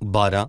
12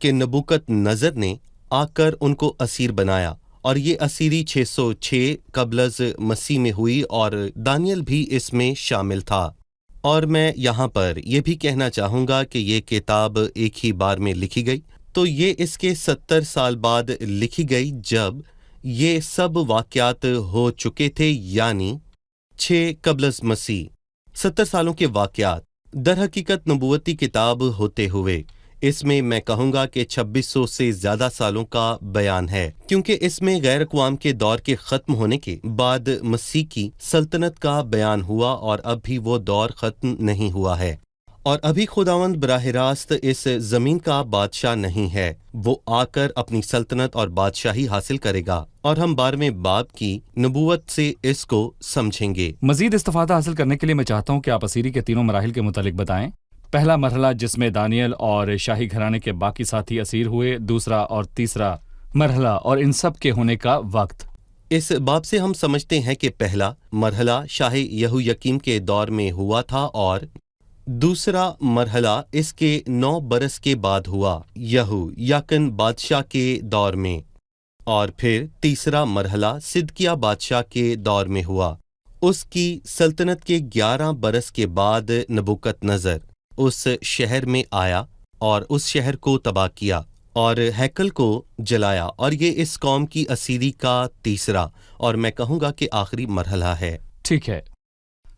کہ نبوکت نظر نے آ کر ان کو اسیر بنایا، اور یہ اسیری 606 قبل از مسیح میں ہوئی، اور دانیل بھی اس میں شامل تھا۔ اور میں یہاں پر یہ بھی کہنا چاہوں گا کہ یہ کتاب ایک ہی بار میں لکھی گئی، تو یہ اس کے 70 سال بعد لکھی گئی جب یہ سب واقعات ہو چکے تھے، یعنی 6 قبل از مسیح۔ 70 سالوں کے واقعات در حقیقت نبوتی کتاب ہوتے ہوئے اس میں کہوں گا کہ 2600 سے زیادہ سالوں کا بیان ہے، کیونکہ اس میں غیر اقوام کے دور کے ختم ہونے کے بعد مسیح کی سلطنت کا بیان ہوا، اور اب بھی وہ دور ختم نہیں ہوا ہے، اور ابھی خداوند براہ راست اس زمین کا بادشاہ نہیں ہے، وہ آ کر اپنی سلطنت اور بادشاہی حاصل کرے گا، اور ہم 12ویں باب کی نبوت سے اس کو سمجھیں گے۔ مزید استفادہ حاصل کرنے کے لیے میں چاہتا ہوں کہ آپ اسیری کے تینوں مراحل کے متعلق بتائیں۔ پہلا مرحلہ جس میں دانیل اور شاہی گھرانے کے باقی ساتھی اسیر ہوئے، دوسرا اور تیسرا مرحلہ اور ان سب کے ہونے کا وقت۔ اس باب سے ہم سمجھتے ہیں کہ پہلا مرحلہ شاہ یہویکیم کے دور میں ہوا تھا، اور دوسرا مرحلہ اس کے 9 برس کے بعد ہوا یہویاکن بادشاہ کے دور میں، اور پھر تیسرا مرحلہ صدقیہ بادشاہ کے دور میں ہوا۔ اس کی سلطنت کے 11 برس کے بعد نبوکت نظر اس شہر میں آیا اور اس شہر کو تباہ کیا اور ہیکل کو جلایا، اور یہ اس قوم کی اسیری کا تیسرا اور میں کہوں گا کہ آخری مرحلہ ہے۔ ٹھیک ہے،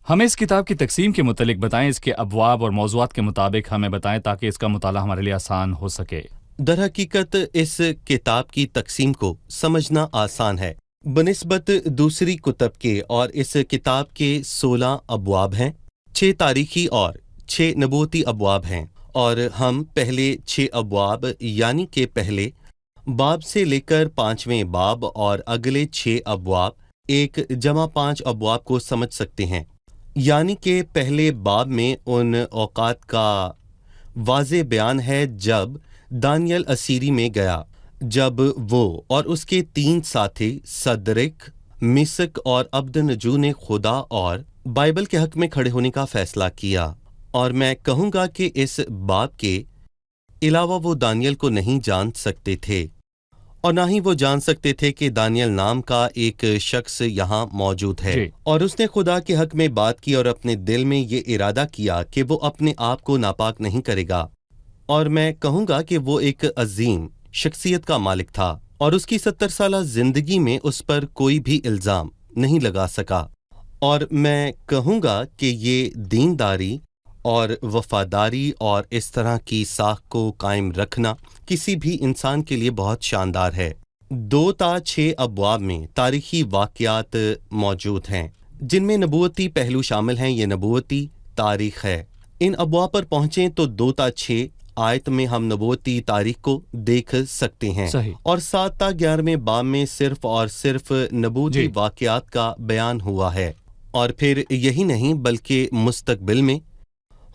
ہمیں اس کتاب کی تقسیم کے متعلق بتائیں، اس کے ابواب اور موضوعات کے مطابق ہمیں بتائیں تاکہ اس کا مطالعہ ہمارے لیے آسان ہو سکے۔ در حقیقت اس کتاب کی تقسیم کو سمجھنا آسان ہے بنسبت دوسری کتب کے، اور اس کتاب کے 16 ابواب ہیں، 6 تاریخی اور 6 نبوتی ابواب ہیں، اور ہم پہلے 6 ابواب یعنی کہ پہلے باب سے لے کر 5ویں باب اور اگلے 6 ابواب 1+5 ابواب کو سمجھ سکتے ہیں، یعنی کہ پہلے باب میں ان اوقات کا واضح بیان ہے جب دانیل اسیری میں گیا، جب وہ اور اس کے 3 ساتھی صدرک، میشک اور عبدنجو نے خدا اور بائبل کے حق میں کھڑے ہونے کا فیصلہ کیا، اور میں کہوں گا کہ اس باب کے علاوہ وہ دانیل کو نہیں جان سکتے تھے، اور نہ ہی وہ جان سکتے تھے کہ دانیل نام کا ایک شخص یہاں موجود ہے، اور اس نے خدا کے حق میں بات کی اور اپنے دل میں یہ ارادہ کیا کہ وہ اپنے آپ کو ناپاک نہیں کرے گا، اور میں کہوں گا کہ وہ ایک عظیم شخصیت کا مالک تھا، اور اس کی 70 سالہ زندگی میں اس پر کوئی بھی الزام نہیں لگا سکا، اور میں کہوں گا کہ یہ دینداری اور وفاداری اور اس طرح کی ساکھ کو قائم رکھنا کسی بھی انسان کے لیے بہت شاندار ہے۔ 2 تا 6 ابواب میں تاریخی واقعات موجود ہیں جن میں نبوتی پہلو شامل ہیں، یہ نبوتی تاریخ ہے۔ ان ابواب پر پہنچیں تو 2 تا 6 آیت میں ہم نبوتی تاریخ کو دیکھ سکتے ہیں، صحیح، اور 7 تا 11ویں باب میں صرف اور صرف نبوتی واقعات کا بیان ہوا ہے، اور پھر یہی نہیں بلکہ مستقبل میں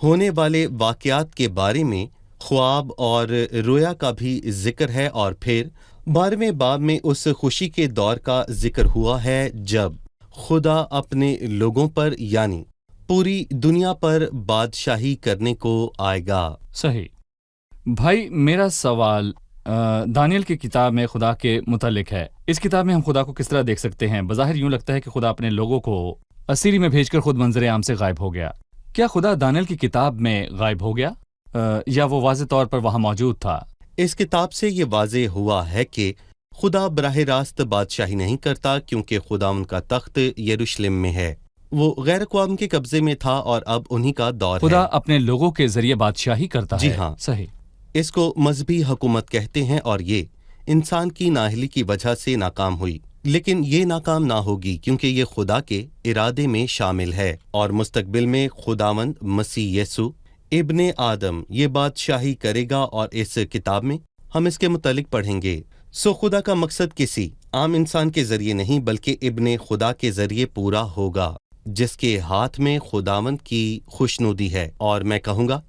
ہونے والے واقعات کے بارے میں خواب اور رویا کا بھی ذکر ہے، اور پھر 12ویں باب میں اس خوشی کے دور کا ذکر ہوا ہے جب خدا اپنے لوگوں پر یعنی پوری دنیا پر بادشاہی کرنے کو آئے گا۔ صحیح بھائی، میرا سوال دانیل کی کتاب میں خدا کے متعلق ہے۔ اس کتاب میں ہم خدا کو کس طرح دیکھ سکتے ہیں؟ بظاہر یوں لگتا ہے کہ خدا اپنے لوگوں کو اسیری میں بھیج کر خود منظر عام سے غائب ہو گیا۔ کیا خدا دانیل کی کتاب میں غائب ہو گیا یا وہ واضح طور پر وہاں موجود تھا؟ اس کتاب سے یہ واضح ہوا ہے کہ خدا براہ راست بادشاہی نہیں کرتا، کیونکہ خدا ان کا تخت یروشلم میں ہے، وہ غیر اقوام کے قبضے میں تھا اور اب انہی کا دور ہے۔ خدا اپنے لوگوں کے ذریعے بادشاہی کرتا ہے۔ جی ہاں، صحیح۔ اس کو مذہبی حکومت کہتے ہیں، اور یہ انسان کی نااہلی کی وجہ سے ناکام ہوئی، لیکن یہ ناکام نہ ہوگی کیونکہ یہ خدا کے ارادے میں شامل ہے، اور مستقبل میں خداوند مسیح یسوع ابن آدم یہ بادشاہی کرے گا، اور اس کتاب میں ہم اس کے متعلق پڑھیں گے۔ خدا کا مقصد کسی عام انسان کے ذریعے نہیں بلکہ ابن خدا کے ذریعے پورا ہوگا، جس کے ہاتھ میں خداوند کی خوشنودی ہے، اور میں کہوں گا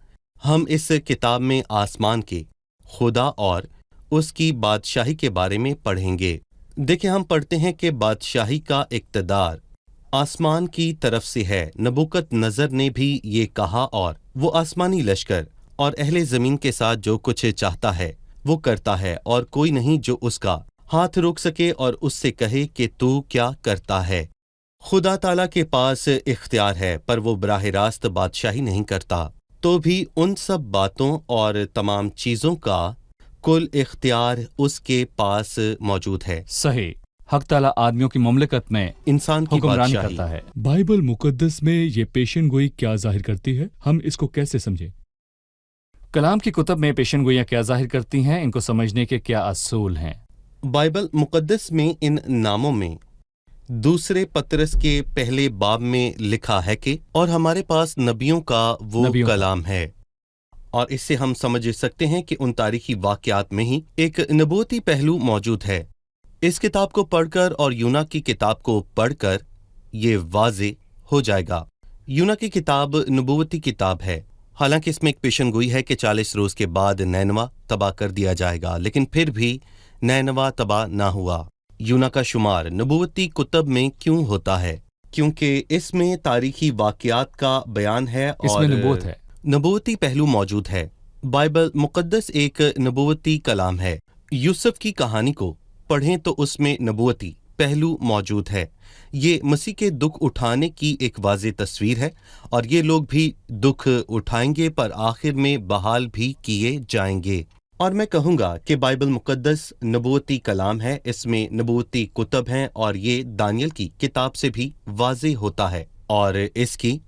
ہم اس کتاب میں آسمان کے خدا اور اس کی بادشاہی کے بارے میں پڑھیں گے۔ دیکھیں، ہم پڑھتے ہیں کہ بادشاہی کا اقتدار آسمان کی طرف سے ہے۔ نبوکت نظر نے بھی یہ کہا، اور وہ آسمانی لشکر اور اہل زمین کے ساتھ جو کچھ چاہتا ہے وہ کرتا ہے اور کوئی نہیں جو اس کا ہاتھ روک سکے اور اس سے کہے کہ تو کیا کرتا ہے۔ خدا تعالیٰ کے پاس اختیار ہے پر وہ براہ راست بادشاہی نہیں کرتا، تو بھی ان سب باتوں اور تمام چیزوں کا کل اختیار اس کے پاس موجود ہے۔ صحیح، حق تعالیٰ آدمیوں کی مملکت میں انسان کی حکمرانی بادشاہی۔ کرتا ہے۔ بائبل مقدس میں یہ پیشن گوئی کیا ظاہر کرتی ہے؟ ہم اس کو کیسے سمجھیں؟ کلام کی کتب میں پیشن گوئیاں کیا ظاہر کرتی ہیں، ان کو سمجھنے کے کیا اصول ہیں؟ بائبل مقدس میں ان ناموں میں دوسرے پطرس کے پہلے باب میں لکھا ہے کہ اور ہمارے پاس نبیوں کا وہ نبیوں کا کلام ہے، اور اس سے ہم سمجھ سکتے ہیں کہ ان تاریخی واقعات میں ہی ایک نبوتی پہلو موجود ہے۔ اس کتاب کو پڑھ کر اور یونا کی کتاب کو پڑھ کر یہ واضح ہو جائے گا۔ یونا کی کتاب نبوتی کتاب ہے، حالانکہ اس میں ایک پیشن گوئی ہے کہ 40 روز کے بعد نینوا تباہ کر دیا جائے گا، لیکن پھر بھی نینوا تباہ نہ ہوا۔ یونا کا شمار نبوتی کتب میں کیوں ہوتا ہے؟ کیونکہ اس میں تاریخی واقعات کا بیان ہے اس اور میں نبوت ہے۔ نبوتی پہلو موجود ہے۔ بائبل مقدس ایک نبوتی کلام ہے۔ یوسف کی کہانی کو پڑھیں تو اس میں نبوتی پہلو موجود ہے۔ یہ مسیح کے دکھ اٹھانے کی ایک واضح تصویر ہے، اور یہ لوگ بھی دکھ اٹھائیں گے پر آخر میں بحال بھی کیے جائیں گے۔ اور میں کہوں گا کہ بائبل مقدس نبوتی کلام ہے، اس میں نبوتی کتب ہیں، اور یہ دانیل کی کتاب سے بھی واضح ہوتا ہے۔ اور اس کی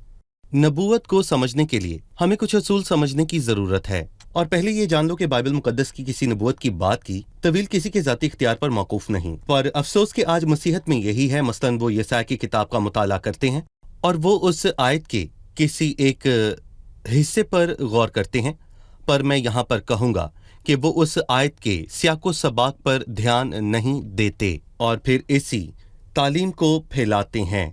نبوت کو سمجھنے کے لیے ہمیں کچھ اصول سمجھنے کی ضرورت ہے۔ اور پہلے یہ جان لو کہ بائبل مقدس کی کسی نبوت کی بات کی طویل کسی کے ذاتی اختیار پر موقوف نہیں، پر افسوس کہ آج مسیحت میں یہی ہے۔ مثلاً وہ یسایا کی کتاب کا مطالعہ کرتے ہیں اور وہ اس آیت کے کسی ایک حصے پر غور کرتے ہیں، پر میں یہاں پر کہوں گا کہ وہ اس آیت کے سیاق و سباق پر دھیان نہیں دیتے اور پھر اسی تعلیم کو پھیلاتے ہیں۔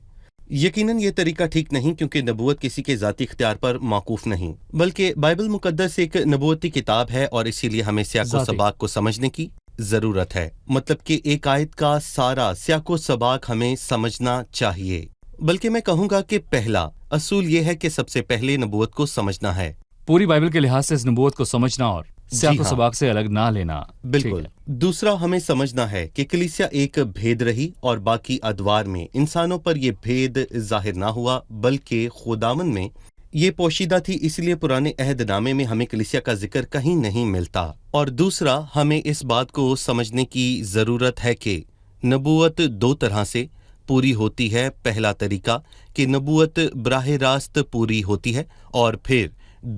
یقیناً یہ طریقہ ٹھیک نہیں، کیونکہ نبوت کسی کے ذاتی اختیار پر موقوف نہیں، بلکہ بائبل مقدس ایک نبوتی کتاب ہے، اور اسی لیے ہمیں سیاق و ذاتی سباق کو سمجھنے کی ضرورت ہے۔ مطلب کہ ایک آیت کا سارا سیاق و سباق ہمیں سمجھنا چاہیے۔ بلکہ میں کہوں گا کہ پہلا اصول یہ ہے کہ سب سے پہلے نبوت کو سمجھنا ہے۔ پوری بائبل کے لحاظ سے اس نبوت کو سمجھنا اور سیاق و ہاں، سباق سے الگ نہ لینا۔ بالکل۔ ٹھیک ہے۔ دوسرا ہمیں سمجھنا ہے کہ کلیسیا ایک بھید رہی، اور باقی ادوار میں انسانوں پر یہ بھید ظاہر نہ ہوا، بلکہ خداوند میں یہ پوشیدہ تھی، اس لیے پرانے عہد نامے میں ہمیں کلیسیا کا ذکر کہیں نہیں ملتا۔ اور دوسرا ہمیں اس بات کو سمجھنے کی ضرورت ہے کہ نبوت دو طرح سے پوری ہوتی ہے۔ پہلا طریقہ کہ نبوت براہ راست پوری ہوتی ہے، اور پھر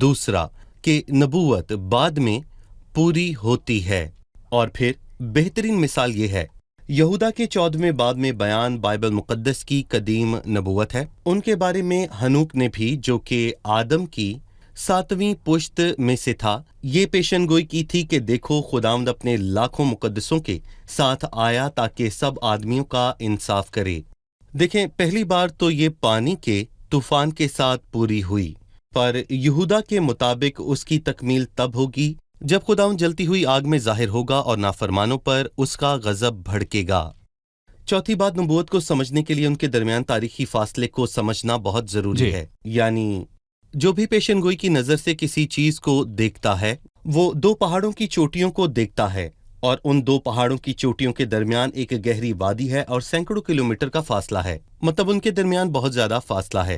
دوسرا کہ نبوت بعد میں پوری ہوتی ہے۔ اور پھر بہترین مثال یہ ہے، یہودا کے 14ویں باب میں بیان بائبل مقدس کی قدیم نبوت ہے۔ ان کے بارے میں ہنوک نے بھی، جو کہ آدم کی 7ویں پشت میں سے تھا، یہ پیشن گوئی کی تھی کہ دیکھو خداوند اپنے لاکھوں مقدسوں کے ساتھ آیا تاکہ سب آدمیوں کا انصاف کرے۔ دیکھیں، پہلی بار تو یہ پانی کے طوفان کے ساتھ پوری ہوئی، پر یہودا کے مطابق اس کی تکمیل تب ہوگی جب خداوند جلتی ہوئی آگ میں ظاہر ہوگا اور نافرمانوں پر اس کا غضب بھڑکے گا۔ چوتھی بات، نبوت کو سمجھنے کے لیے ان کے درمیان تاریخی فاصلے کو سمجھنا بہت ضروری ہے۔ یعنی جو بھی پیشن گوئی کی نظر سے کسی چیز کو دیکھتا ہے، وہ 2 پہاڑوں کی چوٹیوں کو دیکھتا ہے، اور ان 2 پہاڑوں کی چوٹیوں کے درمیان ایک گہری وادی ہے اور سینکڑوں کلومیٹر کا فاصلہ ہے۔ مطلب ان کے درمیان بہت زیادہ فاصلہ ہے۔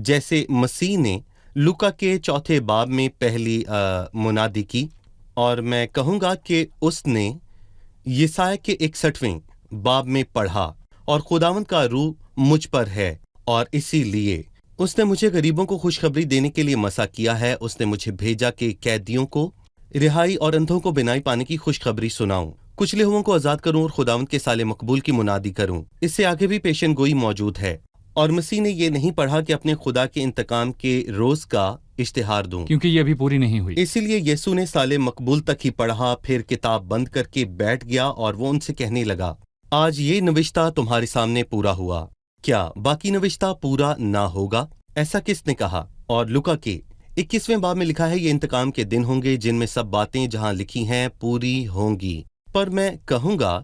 جیسے مسیح نے لوکا کے 4 باب میں پہلی منادی کی، اور میں کہوں گا کہ اس نے یسایا کے 61ویں باب میں پڑھا، اور خداوند کا روح مجھ پر ہے، اور اسی لیے اس نے مجھے غریبوں کو خوشخبری دینے کے لیے مسا کیا ہے۔ اس نے مجھے بھیجا کہ قیدیوں کو رہائی اور اندھوں کو بینائی پانے کی خوشخبری سناؤں، کچلے ہوئوں کو آزاد کروں، اور خداوند کے سال مقبول کی منادی کروں۔ اس سے آگے بھی پیشن گوئی موجود ہے، اور مسیح نے یہ نہیں پڑھا کہ اپنے خدا کے انتقام کے روز کا اشتہار دوں، کیونکہ یہ ابھی پوری نہیں ہوئی۔ اسی لیے یسوع نے سال مقبول تک ہی پڑھا، پھر کتاب بند کر کے بیٹھ گیا، اور وہ ان سے کہنے لگا، آج یہ نوشتہ تمہارے سامنے پورا ہوا، کیا باقی نوشتہ پورا نہ ہوگا؟ ایسا کس نے کہا؟ اور لوکا کے 21ویں باب میں لکھا ہے، یہ انتقام کے دن ہوں گے جن میں سب باتیں جہاں لکھی ہیں پوری ہوں گی۔ پر میں کہوں گا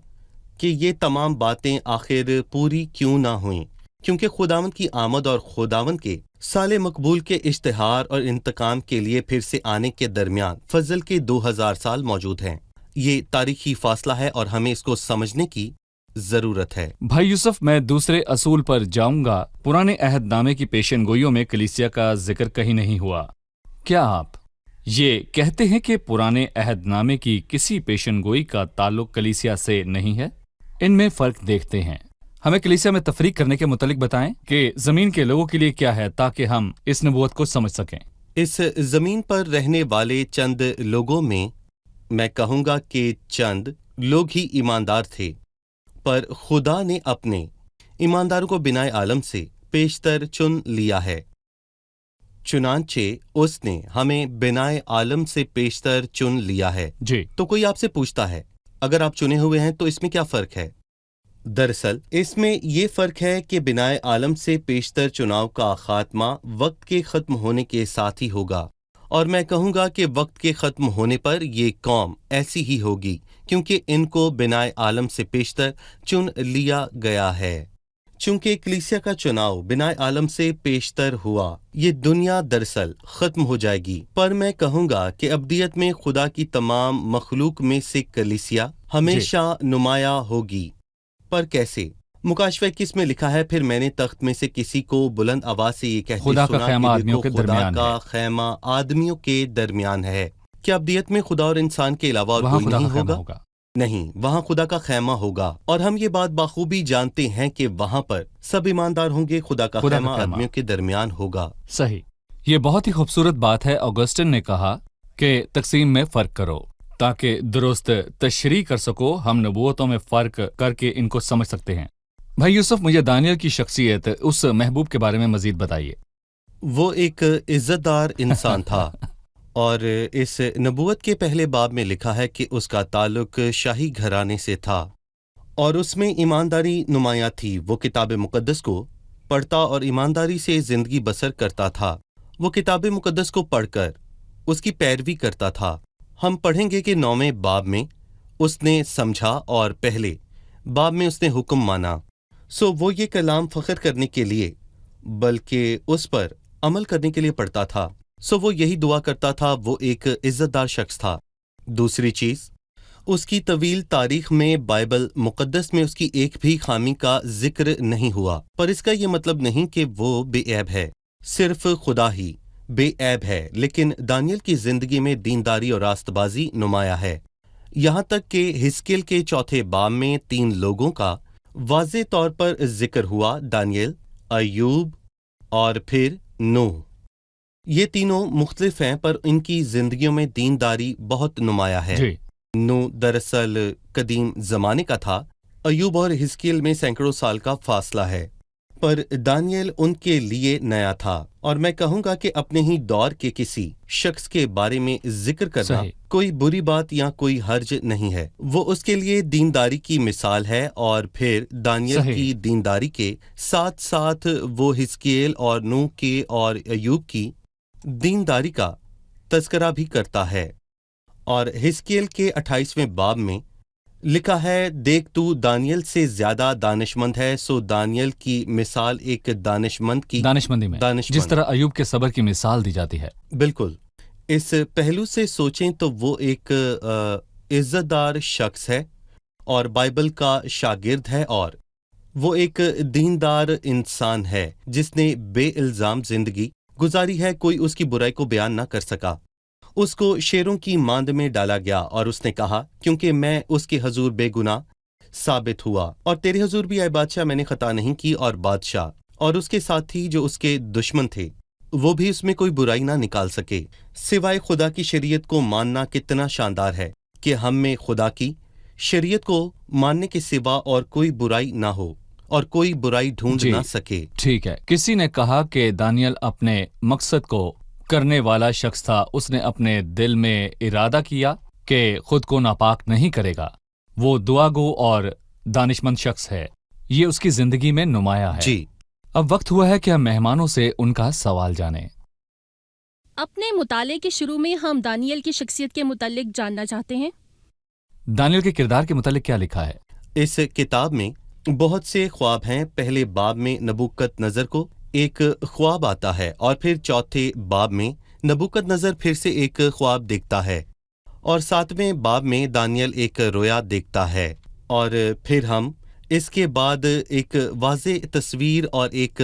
کہ یہ تمام باتیں آخر پوری کیوں نہ ہوئیں؟ کیونکہ خداوند کی آمد اور خداوند کے سال مقبول کے اشتہار اور انتقام کے لیے پھر سے آنے کے درمیان فضل کے 2000 سال موجود ہیں۔ یہ تاریخی فاصلہ ہے اور ہمیں اس کو سمجھنے کی ضرورت ہے۔ بھائی یوسف، میں دوسرے اصول پر جاؤں گا۔ پرانے عہد نامے کی پیشن گوئیوں میں کلیسیا کا ذکر کہیں نہیں ہوا۔ کیا آپ یہ کہتے ہیں کہ پرانے عہد نامے کی کسی پیشن گوئی کا تعلق کلیسیا سے نہیں ہے؟ ان میں فرق دیکھتے ہیں۔ ہمیں کلیسیا میں تفریق کرنے کے متعلق بتائیں کہ زمین کے لوگوں کے لیے کیا ہے، تاکہ ہم اس نبوت کو سمجھ سکیں۔ اس زمین پر رہنے والے چند لوگوں میں کہوں گا کہ چند لوگ ہی ایماندار تھے، پر خدا نے اپنے ایمانداروں کو بنائے عالم سے پیشتر چن لیا ہے۔ چنانچہ اس نے ہمیں بنائے عالم سے پیشتر چن لیا ہے۔ جی، تو کوئی آپ سے پوچھتا ہے اگر آپ چنے ہوئے ہیں تو اس میں کیا فرق ہے؟ دراصل اس میں یہ فرق ہے کہ بنائے عالم سے پیشتر چناؤ کا خاتمہ وقت کے ختم ہونے کے ساتھ ہی ہوگا، اور میں کہوں گا کہ وقت کے ختم ہونے پر یہ قوم ایسی ہی ہوگی، کیونکہ ان کو بنائے عالم سے پیشتر چن لیا گیا ہے۔ چونکہ کلیسیا کا چناؤ بنائے عالم سے پیشتر ہوا، یہ دنیا دراصل ختم ہو جائے گی، پر میں کہوں گا کہ ابدیت میں خدا کی تمام مخلوق میں سے کلیسیا ہمیشہ نمایاں ہوگی۔ پر کیسے؟ مکاشفہ 21 میں لکھا ہے، پھر میں نے تخت میں سے کسی کو بلند آواز سے یہ کہتے خدا کا سنا خیمہ کہ آدمیوں کے دیکھو، خدا درمیان کا ہے۔ خیمہ آدمیوں کے درمیان ہے۔ کیا ابدیت میں خدا اور انسان کے علاوہ اور وہاں کوئی خدا نہیں کا خیمہ ہوگا؟ ہوگا۔ نہیں، وہاں خدا کا خیمہ ہوگا، اور ہم یہ بات بخوبی جانتے ہیں کہ وہاں پر سب ایماندار ہوں گے۔ خدا کا خیمہ آدمیوں کے درمیان ہوگا۔ صحیح، یہ بہت ہی خوبصورت بات ہے۔ آگسٹن نے کہا کہ تقسیم میں فرق کرو تاکہ درست تشریح کر سکو۔ ہم نبوتوں میں فرق کر کے ان کو سمجھ سکتے ہیں۔ بھائی یوسف، مجھے دانیل کی شخصیت، اس محبوب کے بارے میں مزید بتائیے۔ وہ ایک عزت دار انسان تھا، اور اس نبوت کے پہلے باب میں لکھا ہے کہ اس کا تعلق شاہی گھرانے سے تھا، اور اس میں ایمانداری نمایاں تھی۔ وہ کتاب مقدس کو پڑھتا اور ایمانداری سے زندگی بسر کرتا تھا۔ وہ کتاب مقدس کو پڑھ کر اس کی پیروی کرتا تھا۔ ہم پڑھیں گے کہ 9ویں باب میں اس نے سمجھا اور پہلے باب میں اس نے حکم مانا۔ وہ یہ کلام فخر کرنے کے لیے بلکہ اس پر عمل کرنے کے لیے پڑھتا تھا۔ وہ یہی دعا کرتا تھا۔ وہ ایک عزت دار شخص تھا۔ دوسری چیز، اس کی طویل تاریخ میں بائبل مقدس میں اس کی ایک بھی خامی کا ذکر نہیں ہوا، پر اس کا یہ مطلب نہیں کہ وہ بے عیب ہے۔ صرف خدا ہی بے عیب ہے، لیکن دانیل کی زندگی میں دینداری اور راست بازی نمایاں ہے، یہاں تک کہ حزقیل کے 4 باب میں 3 لوگوں کا واضح طور پر ذکر ہوا، دانیل، ایوب اور پھر نوح۔ یہ تینوں مختلف ہیں، پر ان کی زندگیوں میں دینداری بہت نمایاں ہے۔ جی، نوح دراصل قدیم زمانے کا تھا، ایوب اور حزقیل میں سینکڑوں سال کا فاصلہ ہے، پر دانیل ان کے لیے نیا تھا۔ اور میں کہوں گا کہ اپنے ہی دور کے کسی شخص کے بارے میں ذکر کرنا صحیح، کوئی بری بات یا کوئی حرج نہیں ہے۔ وہ اس کے لیے دینداری کی مثال ہے، اور پھر دانیل صحیح، کی دینداری کے ساتھ ساتھ وہ حزقیل اور نوح کے اور ایوب کی دینداری کا تذکرہ بھی کرتا ہے۔ اور حزقیل کے 28ویں باب میں لکھا ہے، دیکھ تو دانیل سے زیادہ دانشمند ہے۔ دانیل کی مثال ایک دانشمند کی دانشمندی میں جس طرح ایوب کے صبر کی مثال دی جاتی ہے۔ بالکل، اس پہلو سے سوچیں تو وہ ایک عزت دار شخص ہے اور بائبل کا شاگرد ہے، اور وہ ایک دیندار انسان ہے جس نے بے الزام زندگی گزاری ہے۔ کوئی اس کی برائی کو بیان نہ کر سکا۔ اس کو شیروں کی ماند میں ڈالا گیا، اور اس نے کہا، کیونکہ میں اس کے حضور بے گناہ ثابت ہوا، اور تیرے حضور بھی اے بادشاہ میں نے خطا نہیں کی، اور بادشاہ اور اس کے ساتھی جو اس کے دشمن تھے وہ بھی اس میں کوئی برائی نہ نکال سکے، سوائے خدا کی شریعت کو ماننا۔ کتنا شاندار ہے کہ ہم میں خدا کی شریعت کو ماننے کے سوا اور کوئی برائی نہ ہو، اور کوئی برائی ڈھونڈ نہ سکے۔ ٹھیک ہے، کسی نے کہا کہ دانیل اپنے مقصد کو کرنے والا شخص تھا۔ اس نے اپنے دل میں ارادہ کیا کہ خود کو ناپاک نہیں کرے گا۔ وہ دعا گو اور دانشمند شخص ہے، یہ اس کی زندگی میں نمایاں ہے۔ جی، اب وقت ہوا ہے کہ ہم مہمانوں سے ان کا سوال جانیں۔ اپنے مطالعے کے شروع میں ہم دانیل کی شخصیت کے متعلق جاننا چاہتے ہیں۔ دانیل کے کردار کے متعلق کیا لکھا ہے؟ اس کتاب میں بہت سے خواب ہیں۔ پہلے باب میں نبوکت نظر کو ایک خواب آتا ہے، اور پھر چوتھے باب میں نبوکت نظر پھر سے ایک خواب دیکھتا ہے، اور 7ویں باب میں دانیل ایک رویا دیکھتا ہے، اور پھر ہم اس کے بعد ایک واضح تصویر اور ایک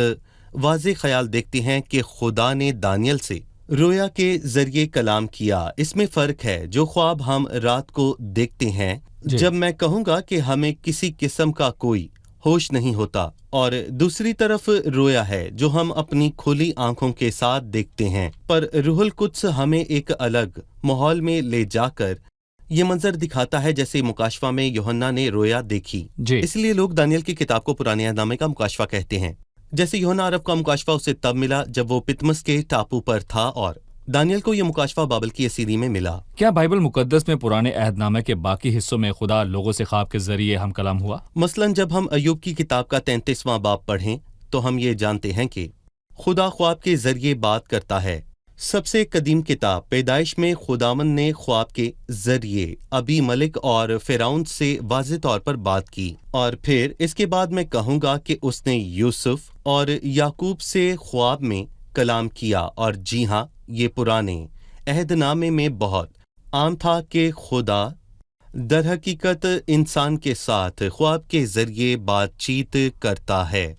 واضح خیال دیکھتے ہیں کہ خدا نے دانیل سے رویا کے ذریعے کلام کیا۔ اس میں فرق ہے۔ جو خواب ہم رات کو دیکھتے ہیں، جب میں کہوں گا کہ ہمیں کسی قسم کا کوئی ہوش نہیں ہوتا، اور دوسری طرف رویا ہے جو ہم اپنی کھلی آنکھوں کے ساتھ دیکھتے ہیں، پر روح القدس ہمیں ایک الگ ماحول میں لے جا کر یہ منظر دکھاتا ہے جیسے مکاشفہ میں یوحنا نے رویا دیکھی۔ اس لیے لوگ دانیل کی کتاب کو پرانے عہد نامے کا مکاشفہ کہتے ہیں۔ جیسے یوحنا عرب کا مکاشفہ اسے تب ملا جب وہ پتمس کے ٹاپو پر تھا، اور دانیل کو یہ مکاشفہ بابل کی اسیری میں ملا۔ کیا بائبل مقدس میں پرانے عہد نامے کے باقی حصوں میں خدا لوگوں سے خواب کے ذریعے ہم کلام ہوا؟ مثلاً جب ہم ایوب کی کتاب کا 33واں باب پڑھیں تو ہم یہ جانتے ہیں کہ خدا خواب کے ذریعے بات کرتا ہے۔ سب سے قدیم کتاب پیدائش میں خداوند نے خواب کے ذریعے ابی ملک اور فرعون سے واضح طور پر بات کی، اور پھر اس کے بعد میں کہوں گا کہ اس نے یوسف اور یعقوب سے خواب میں کلام کیا، اور جی ہاں، یہ پرانے عہد نامے میں بہت عام تھا کہ خدا در حقیقت انسان کے ساتھ خواب کے ذریعے بات چیت کرتا ہے۔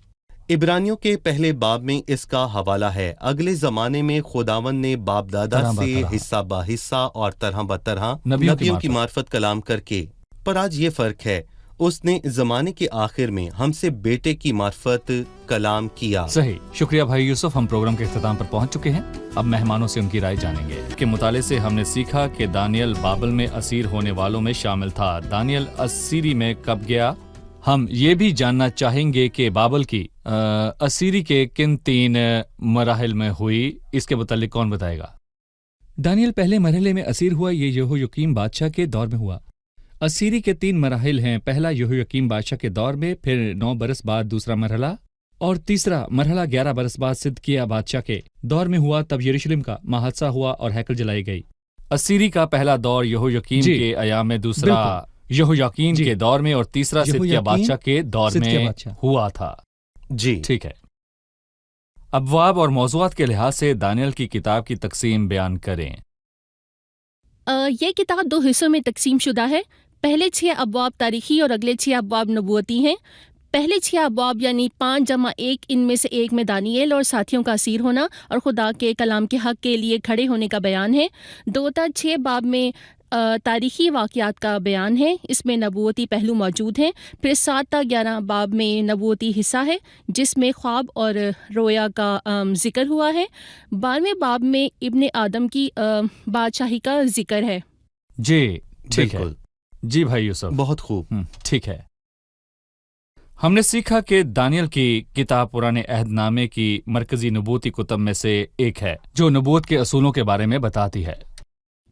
عبرانیوں کے پہلے باب میں اس کا حوالہ ہے۔ اگلے زمانے میں خداوند نے باپ دادا سے حصہ با حصہ اور طرح بطرح نبیوں کی معرفت کلام کر کے، پر آج یہ فرق ہے، اس نے زمانے کے آخر میں ہم سے بیٹے کی معرفت کلام کیا۔ صحیح، شکریہ بھائی یوسف۔ ہم پروگرام کے اختتام پر پہنچ چکے ہیں۔ اب مہمانوں سے ان کی رائے جانیں گے۔ کے مطالعے سے ہم نے سیکھا کہ دانیل بابل میں اسیر ہونے والوں میں شامل تھا۔ دانیل اسیری میں کب گیا؟ ہم یہ بھی جاننا چاہیں گے کہ بابل کی اسیری کے کن 3 مراحل میں ہوئی، اس کے متعلق کون بتائے گا؟ دانیل پہلے مرحلے میں اسیر ہوا، یہ یہویاکیم بادشاہ کے دور میں ہوا۔ اسیری کے 3 مراحل ہیں۔ پہلا یہویاکیم بادشاہ کے دور میں، پھر 9 برس بعد دوسرا مرحلہ، اور تیسرا مرحلہ 11 برس بعد صدقیہ بادشاہ کے دور میں ہوا۔ تب یروشلم کا محادثہ ہوا اور ہیکل جلائی گئی۔ اسیری کا پہلا دور یہویاکیم کے ایام میں، دوسرا یہویاکین کے دور میں، اور تیسرا صدقیہ بادشاہ کے دور میں ہوا تھا۔ جی ٹھیک ہے۔ ابواب اور موضوعات کے لحاظ سے دانیل کی کتاب کی تقسیم بیان کریں۔ یہ کتاب 2 حصوں میں تقسیم شدہ ہے۔ پہلے 6 ابواب تاریخی اور اگلے 6 ابواب نبوتی ہیں۔ پہلے 6 ابواب یعنی 5+1، ان میں سے ایک میں دانیل اور ساتھیوں کا اسیر ہونا اور خدا کے کلام کے حق کے لیے کھڑے ہونے کا بیان ہے۔ 2-6 باب میں تاریخی واقعات کا بیان ہے، اس میں نبوتی پہلو موجود ہیں۔ پھر 7-11 باب میں نبوتی حصہ ہے جس میں خواب اور رویا کا ذکر ہوا ہے۔ 12ویں باب میں ابن آدم کی بادشاہی کا ذکر ہے۔ جی ٹھیک ہے۔ بالکل۔ جی بھائی یوسف، بہت خوب۔ ٹھیک ہے۔ ہم نے سیکھا کہ دانیل کی کتاب پرانے عہد نامے کی مرکزی نبوتی کتب میں سے ایک ہے جو نبوت کے اصولوں کے بارے میں بتاتی ہے۔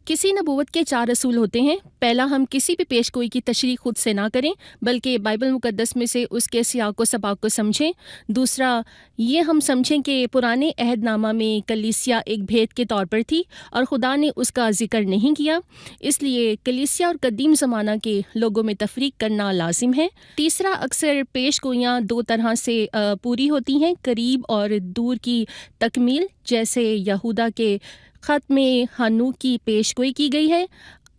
کسی نبوت کے 4 اصول ہوتے ہیں۔ پہلا، ہم کسی بھی پیش گوئی کی تشریح خود سے نہ کریں بلکہ بائبل مقدس میں سے اس کے سیاق و سباق کو سمجھیں۔ دوسرا، یہ ہم سمجھیں کہ پرانے عہد نامہ میں کلیسیا ایک بھید کے طور پر تھی اور خدا نے اس کا ذکر نہیں کیا، اس لیے کلیسیا اور قدیم زمانہ کے لوگوں میں تفریق کرنا لازم ہے۔ تیسرا، اکثر پیش گوئیاں 2 طرح سے پوری ہوتی ہیں، قریب اور دور کی تکمیل، جیسے یہودا کے خط میں ہنوک کی پیش گوئی کی گئی ہے۔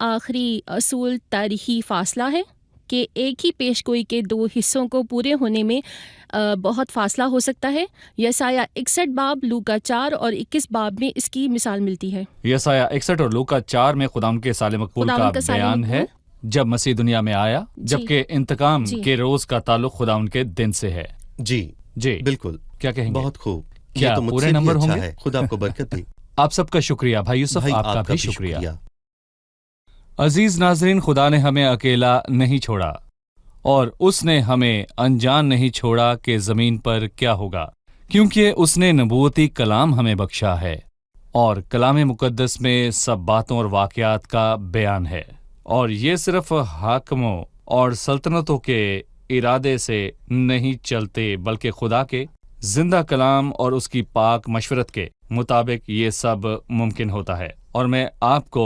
آخری اصول تاریخی فاصلہ ہے کہ ایک ہی پیش گوئی کے 2 حصوں کو پورے ہونے میں بہت فاصلہ ہو سکتا ہے۔ یسایہ 61 باب، لوکا 4 اور 21 باب میں اس کی مثال ملتی ہے۔ یسایہ 61 اور لوکا 4 میں خدا کے سال مقبول کا بیان ہے جب مسیح دنیا میں آیا، جبکہ انتقام کے روز کا تعلق خدا ان کے دن سے ہے۔ جی جی بالکل، کیا کہیں گے؟ بہت خوب۔ کیا پورے نمبر ہوں گے؟ خدا آپ کو برکت دے۔ آپ سب کا شکریہ بھائی یوسف، آپ کا بھی شکریہ۔ عزیز ناظرین، خدا نے ہمیں اکیلا نہیں چھوڑا اور اس نے ہمیں انجان نہیں چھوڑا کہ زمین پر کیا ہوگا، کیونکہ اس نے نبوتی کلام ہمیں بخشا ہے، اور کلام مقدس میں سب باتوں اور واقعات کا بیان ہے، اور یہ صرف حاکموں اور سلطنتوں کے ارادے سے نہیں چلتے بلکہ خدا کے زندہ کلام اور اس کی پاک مشورت کے مطابق یہ سب ممکن ہوتا ہے۔ اور میں آپ کو